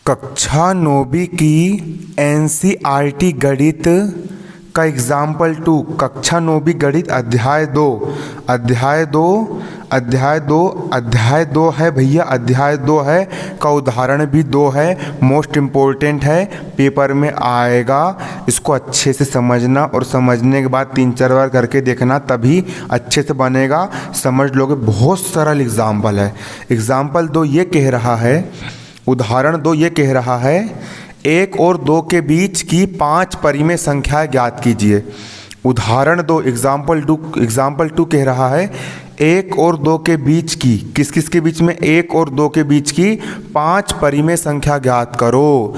कक्षा 9वीं की एनसीईआरटी गणित का एग्जाम्पल 2। कक्षा 9वीं गणित अध्याय 2 है भैया, अध्याय 2 है का उदाहरण भी 2 है। मोस्ट इम्पोर्टेंट है, पेपर में आएगा। इसको अच्छे से समझना और समझने के बाद 3-4 बार करके देखना, तभी अच्छे से बनेगा, समझ लोगे। बहुत सरल एग्जाम्पल है। एग्जाम्पल 2 ये कह रहा है, उदाहरण 2 ये कह रहा है, 1 और 2 के बीच की 5 परिमेय संख्या ज्ञात कीजिए। उदाहरण 2 एग्जाम्पल 2 कह रहा है 1 और 2 के बीच की, किस किस के बीच में, 1 और 2 के बीच की 5 परिमेय संख्या ज्ञात करो।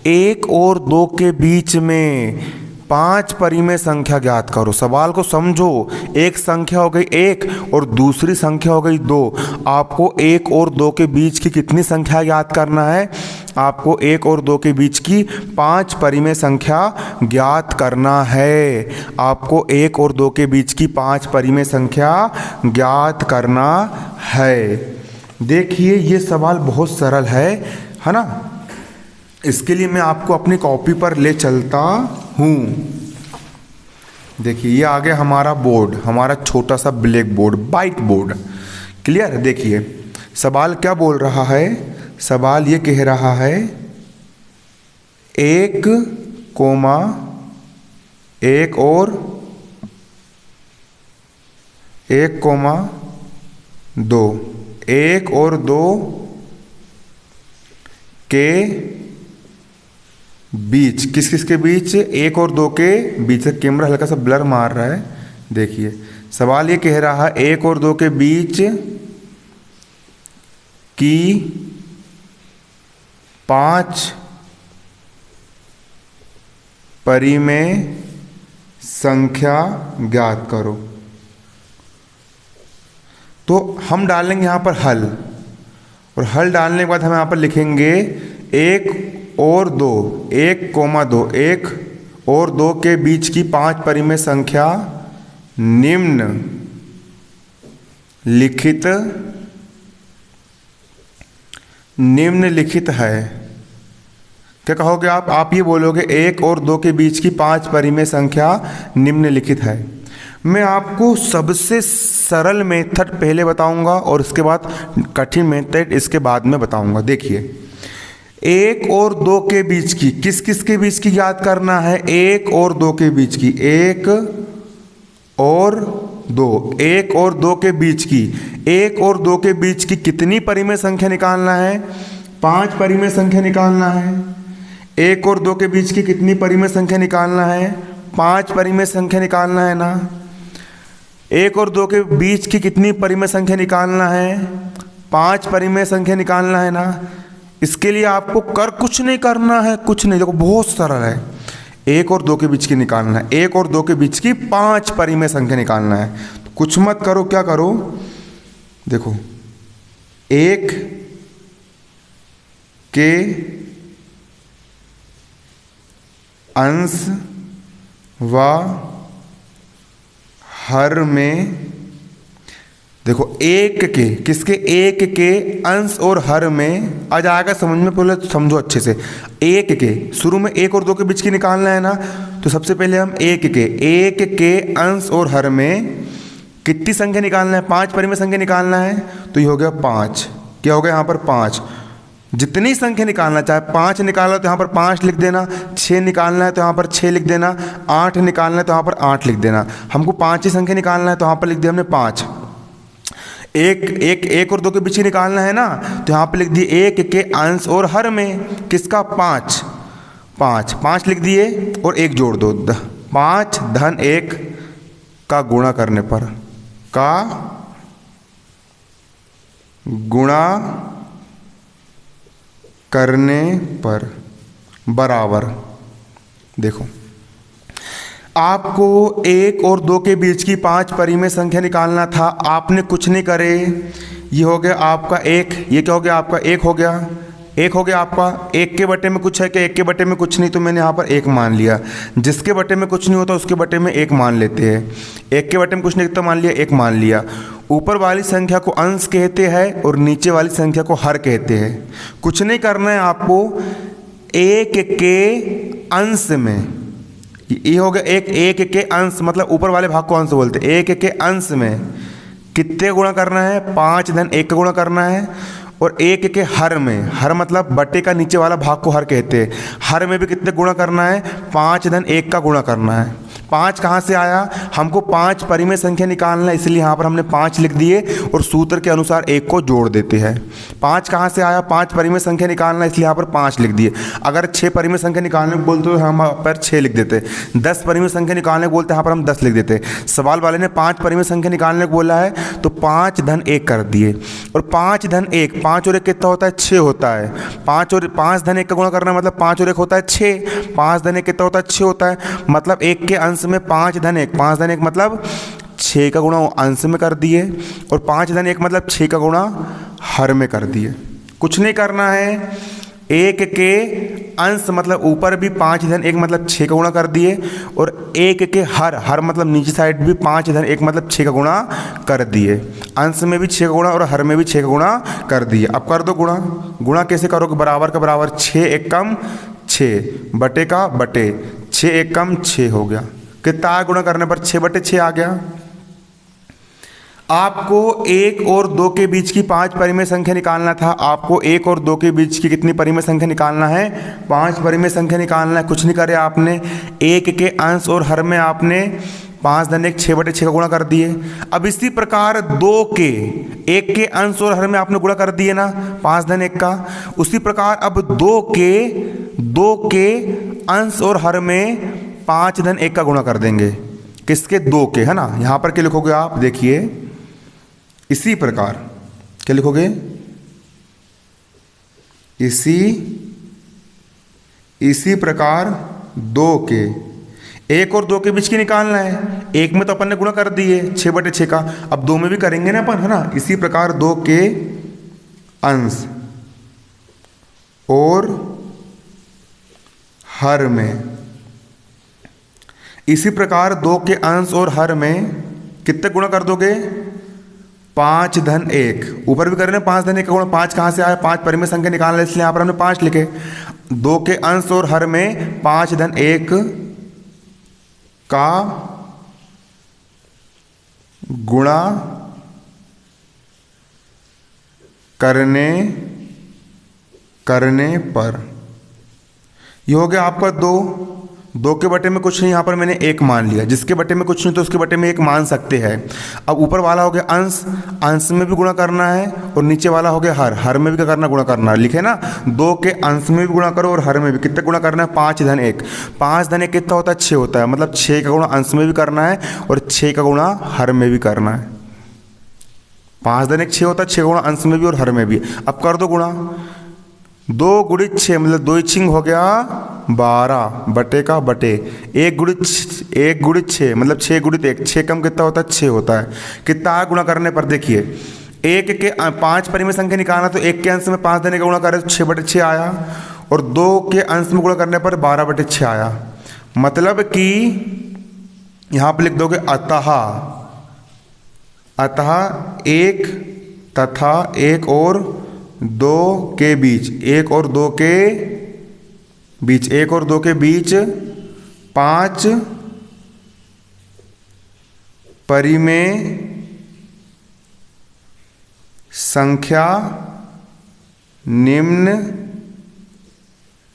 1 और 2 के बीच में 5 परिमेय संख्या ज्ञात करो। सवाल को समझो, एक संख्या हो गई 1 और दूसरी संख्या हो गई 2। आपको 1 और 2 के बीच की कितनी संख्या ज्ञात करना है? आपको 1 और 2 के बीच की 5 परिमेय संख्या ज्ञात करना है। आपको 1 और 2 के बीच की 5 परिमेय संख्या ज्ञात करना है। देखिए ये सवाल बहुत सरल है ना। इसके लिए मैं आपको अपनी कॉपी पर ले चलता हूँ। देखिए ये आ गया हमारा बोर्ड, हमारा छोटा सा black board, white board. Clear? देखिए सवाल क्या बोल रहा है। सवाल ये कह रहा है 1, 1 और 1,2, 1 और 2 के बीच, किस किस के बीच? 1 और 2 के बीच। से कैमरा हल्का सा ब्लर मार रहा है। देखिए सवाल ये कह रहा है 1 और 2 के बीच की 5 परिमेय संख्या ज्ञात करो। तो हम डालेंगे यहां पर हल, और हल डालने के बाद हम यहां पर लिखेंगे 1 और 2, 1,2, 1 और 2 के बीच की 5 परिमेय संख्या निम्नलिखित है। क्या कहोगे आप ये बोलोगे 1 और 2 के बीच की 5 परिमेय संख्या निम्नलिखित है। मैं आपको सबसे सरल मेथड पहले बताऊंगा और इसके बाद कठिन मेथड इसके बाद में बताऊंगा। देखिए 1 और 2 के बीच की, किस किस के बीच की याद करना है? 1 और 2 के बीच की, 1 और 2, 1 और 2 के बीच की, 1 और 2 के बीच की कितनी परिमेय संख्या निकालना है? 5 परिमेय संख्या निकालना है। 1 और 2 के बीच की कितनी परिमेय संख्या निकालना है? 5 परिमेय संख्या निकालना है ना। 1 और 2 के बीच की कितनी परिमेय संख्या निकालना है? 5 परिमेय संख्या निकालना है ना। इसके लिए आपको कुछ नहीं करना है, कुछ नहीं। देखो बहुत सरल है। 1 और 2 के बीच की निकालना है, 1 और 2 के बीच की 5 परिमेय संख्या निकालना है। तो कुछ मत करो, क्या करो, देखो 1 के अंश व हर में, देखो 1 के, किसके? 1 के अंश और हर में आ जाएगा समझ में। पहले समझो अच्छे से। 1 के शुरू में 1 और 2 के बीच की निकालना है ना। तो सबसे पहले हम 1 के अंश और हर में कितनी संख्या निकालना है? 5 परिमेय संख्या निकालना है। तो ये हो गया 5। क्या हो गया यहाँ पर? 5। जितनी संख्या निकालना, चाहे 5 निकालना तो यहाँ पर 5 लिख देना, 6 निकालना है तो यहाँ पर 6 लिख देना, 8 निकालना है तो यहाँ पर 8 लिख देना। हमको 5 ही संख्या निकालना है तो यहाँ पर लिख दिया हमने 5। 1 और 2 के बीच ही निकालना है ना, तो यहाँ पे लिख दिए 1 के अंश और हर में, किसका? 5 लिख दिए और 1 जोड़ दो। 5 धन 1 का गुणा करने पर बराबर। देखो आपको 1 और 2 के बीच की 5 परिमेय संख्या निकालना था, आपने कुछ नहीं करे। ये हो गया आपका 1, ये क्या हो गया आपका? 1 हो गया। 1 हो गया आपका। 1 के बटे में कुछ है क्या? 1 के बटे में कुछ नहीं, तो मैंने यहाँ पर 1 मान लिया। जिसके बटे में कुछ नहीं होता उसके बटे में 1 मान लेते हैं। 1 के बटे में कुछ नहीं तो मान लिया, 1 मान लिया। ऊपर वाली संख्या को अंश कहते हैं और नीचे वाली संख्या को हर कहते हैं। कुछ नहीं करना है आपको, एक के अंश में, ये हो गया एक के अंश, मतलब ऊपर वाले भाग को अंश बोलते हैं। एक के अंश में कितने गुणा करना है? 5 धन 1 का गुणा करना है। और एक के हर में, हर मतलब बटे का नीचे वाला भाग को हर कहते हैं, हर में भी कितने गुणा करना है? 5 धन 1 का गुणा करना है। 5 कहाँ से आया? हमको 5 परिमेय संख्या निकालना है, इसलिए यहाँ पर हमने 5 लिख दिए और सूत्र के अनुसार 1 को जोड़ देते हैं। 5 कहाँ से आया? 5 परिमेय संख्या निकालना है, इसलिए यहाँ पर 5 लिख दिए। अगर 6 परिमेय संख्या निकालने को बोलते तो हम यहाँ पर 6 लिख देते। 10 परिमेय संख्या निकालने को बोलते हैं, यहाँ पर हम 10 लिख देते। सवाल वाले ने 5 परिमेय संख्या निकालने को बोला है तो 5 धन 1 कर दिए। और 5 धन 1, 5 और 1 कितना होता है? 6 होता है। 5 धन 1 का गुणा करना मतलब 5 और 1 होता है 6। 5 धन 1 कितना होता है? 6 होता है। मतलब 1 के अंश में 5 धन 1, 5 धन 1 मतलब 6 का गुणा अंश में कर दिए, और 5 धन 1 मतलब 6 का गुणा हर में कर दिए। कुछ नहीं करना है, 1 के अंश मतलब ऊपर भी 5 धन 1 मतलब 6 का गुणा कर दिए, और 1 के हर मतलब नीचे साइड भी 5 धन 1 मतलब 6 का गुणा कर दिए। अंश में भी 6 का गुणा और हर में भी 6 का गुणा कर दिए। अब कर दो गुणा। गुणा कैसे करोगे? बराबर का बराबर, 6 1 कम 6 बटे का बटे, 6 1 कम 6 हो गया। कितना गुणा करने पर? 6 बटे 6 आ गया। आपको 1 और 2 के बीच की 5 परिमेय संख्या निकालना था। आपको 1 और 2 के बीच की कितनी परिमेय संख्या निकालना है? 5 परिमेय संख्या निकालना है। कुछ नहीं करे आपने, 1 के अंश और हर में आपने 5 धन 1 6 बटे 6 का गुणा कर दिए। अब इसी प्रकार 2 के 1 के अंश और हर में आपने गुणा कर दिए ना 5 धन 1 का। उसी प्रकार अब 2 के अंश और हर में 5 धन 1 का गुणा कर देंगे। किसके? 2 के, है ना। यहाँ पर क्या लिखोगे आप? देखिए, इसी प्रकार क्या लिखोगे? इसी प्रकार 2 के 1 और 2 के बीच की निकालना है। 1 में तो अपन ने गुणा कर दिए 6 बटे 6 का, अब 2 में भी करेंगे ना अपन, है ना। इसी प्रकार 2 के अंश और हर में, इसी प्रकार 2 के अंश और हर में कितने गुणा कर दोगे? 5 धन 1। ऊपर भी करें 5 धन 1 का गुणा। 5 कहाँ से आया? 5 परिमेय संख्या निकालना है, इसलिए यहाँ पर हमने 5 लिखे। 2 के अंश और हर में 5 धन 1 का गुणा करने पर ये हो गया आपका 2 के बटे में कुछ नहीं, यहाँ पर मैंने 1 मान लिया। जिसके बटे में कुछ नहीं तो उसके बटे में 1 मान सकते हैं। अब ऊपर वाला हो गया अंश में भी गुणा करना है, और नीचे वाला हो गया हर में भी क्या करना? गुणा करना है। लिखे ना, 2 के अंश में भी गुणा करो और हर में भी। कितने गुणा करना है? 5 धन 1। 5 धन 1 कितना होता है? 6 होता है। मतलब 6 का गुणा अंश में भी करना है और 6 का गुणा हर में भी करना है। 5 धन 1 6 होता है, 6 गुणा अंश में भी और हर में भी। अब कर दो गुणा। 2 गुणित 6 मतलब 2 छिंग हो गया 12 बटे का बटे, 1 गुणित 6 मतलब 6 गुणित 1, 6 कम कितना होता है? 6 होता है। कितना गुणा करने पर? देखिए, 1 के 5 परिमेय संख्या निकालना तो 1 के अंश में 5 देने का गुणा करें तो 6 बटे 6 आया, और 2 के अंश में गुणा करने पर 12 बटे 6 आया। मतलब कि यहाँ पर लिख दोगे अतः 1 तथा 1 और 2 के बीच, 1 और 2 के बीच 5 परिमेय संख्या निम्न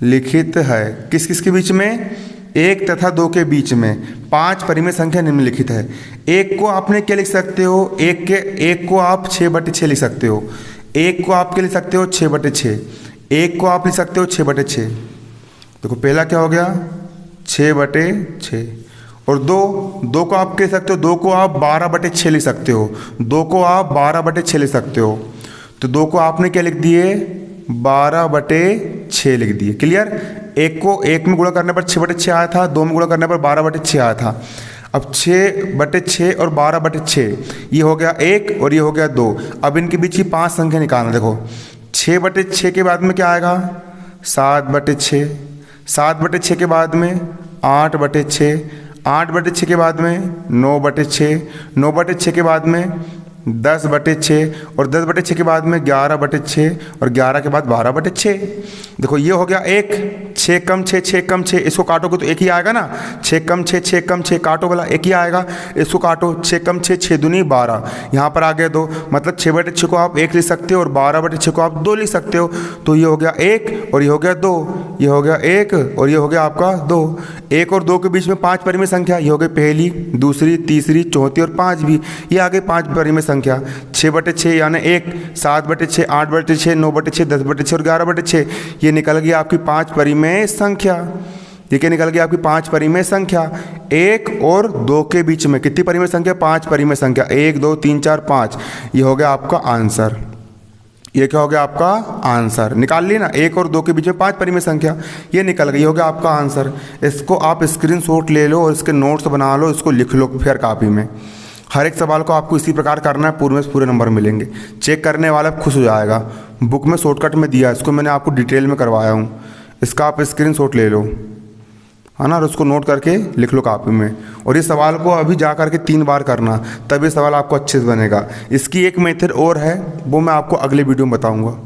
लिखित है। किस किस के बीच में? 1 तथा 2 के बीच में 5 परिमेय संख्या निम्नलिखित है। 1 को आपने क्या लिख सकते हो? 1 को आप 6 बटे 6 लिख सकते हो। 1 को आप क्या लिख सकते हो? 6 बटे 6। 1 को आप लिख सकते हो 6 बटे 6। देखो पहला क्या हो गया? 6 बटे 6। और 2 को आप कह सकते हो, 2 को आप 12 बटे 6 लिख सकते हो। 2 को आप 12 बटे 6 लिख सकते हो। तो 2 को आपने क्या लिख दिए? 12 बटे 6 लिख दिए। क्लियर? 1 को 1 में गुणा करने पर 6 बटे 6 आया था, 2 में गुणा करने पर 12 बटे 6 आया था। अब 6 बटे 6 और 12 बटे 6, ये हो गया 1 और ये हो गया 2। अब इनके बीच की 5 संख्या निकालना। देखो 6 बटे 6 के बाद में क्या आएगा? 7 बटे 6। 7 बटे 6 के बाद में 8 बटे 6। 8 बटे 6 के बाद में 9 बटे 6। 9 बटे 6 के बाद में 10/6 और 10/6 के बाद में 11/6 और 11 के बाद 12/6। देखो ये हो गया एक, 6 कम 6 6 कम 6, इसको काटोगे तो एक ही आएगा ना, 6 कम 6 6 कम 6 काटो वाला एक ही आएगा, इसको काटो 6 कम 6 6 दूनी 12, यहाँ पर आ गए 2, मतलब 6/6 को आप 1 लिख सकते हो और 12/6 को आप 2 लिख सकते हो। तो ये हो गया 1 और ये हो गया 2, ये हो गया 1 और ये हो गया आपका 2। 1 और 2 के बीच में 5 परिमेय संख्या, ये हो गई पहली, दूसरी, तीसरी, चौथी और 5वीं, ये आ गई 5 परिमेय संख्या। 6/6 यानी 1, 7/6, 8/6, 9/6, 10/6 और 11/6, ये निकल गई आपकी 5 परिमेय संख्या। ये क्या निकल गई आपकी 5 परिमेय संख्या। 1 और 2 के बीच में कितनी परिमेय संख्या, 5 परिमेय संख्या, 1 2 3 4 5, ये हो गया आपका आंसर। ये क्या हो गया आपका आंसर, निकाल ली ना, 1 और 2 के बीच में 5 परिमेय संख्या, ये निकल गई, हो गया आपका आंसर। इसको आप स्क्रीनशॉट ले लो और इसके नोट्स बना लो, इसको लिख लो फिर कॉपी में। हर एक सवाल को आपको इसी प्रकार करना है, पूरे में पूरे नंबर मिलेंगे। चेक करने वाला खुश हो जाएगा। बुक में शॉर्टकट में दिया, इसको मैंने आपको डिटेल में करवाया हूँ, इसका आप स्क्रीनशॉट ले लो, है ना, और उसको नोट करके लिख लो कॉपी में। और इस सवाल को अभी जा करके 3 बार करना, तब ये सवाल आपको अच्छे से बनेगा। इसकी एक मेथड और है, वो मैं आपको अगले वीडियो में बताऊँगा।